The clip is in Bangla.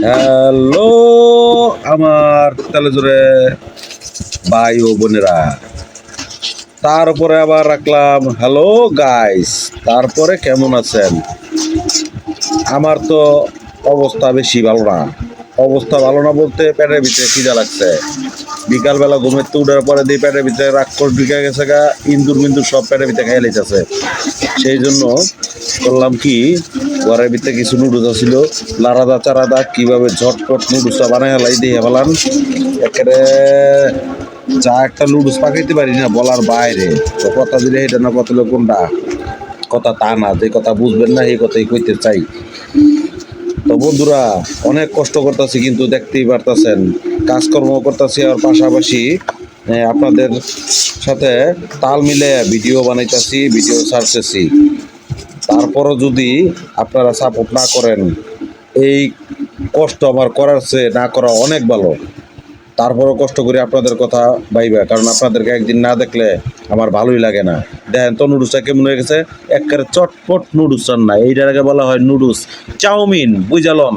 হ্যালো আমার তেলেজোরে ভাই ও বোনেরা, তারপরে আবার রাখলাম হ্যালো গাইস। তারপরে কেমন আছেন? আমার তো অবস্থা বেশি ভালো না। অবস্থা ভালো না বলতে পেটের ভিতরে খিদা লাগছে। বিকালবেলা ঘুমের তো উঠার পরে দিয়ে পেটের ভিতরে রাক্ষস ঢুকে গেছে গা, ইন্দুর মিন্দুর সব পেটের ভিতরে খাইয়ে লেগেছে। সেই জন্য করলাম কি, ঘরের ভিতরে কিছু নুডলস ছিল, লারাদা চারাদা কিভাবে ঝটপট নুডলসটা বানাই হেলাই দিয়ে ফেলান। একেবারে যা একটা নুডলস পাকাইতে পারি না বলার বাইরে। তো কথা দিলে এটা না কথা কোনটা কথা তা না, যে কথা বুঝবেন না এই কথাই কইতে চাই। তো বন্ধুরা, অনেক কষ্ট করতেছি কিন্তু দেখতেই পারতেছেন, কাজকর্ম করতেছি আর পাশাপাশি আপনাদের সাথে তাল মিলে ভিডিও বানাইতেছি, ভিডিও ছাড়তেছি। তারপরও যদি আপনারা সাপোর্ট না করেন, এই কষ্ট আমার করার চেয়ে না করা অনেক ভালো। তারপরও কষ্ট করি আপনাদের কথা ভাইবা, কারণ আপনাদেরকে একদিন না দেখলে আমার ভালোই লাগে না। দেখেন তো নুডলসটা কেমন হয়ে গেছে, একেবারে চটপট নুডলস রান্না। এইটার আগে বলা হয় নুডলস চাউমিন, বুঝালন।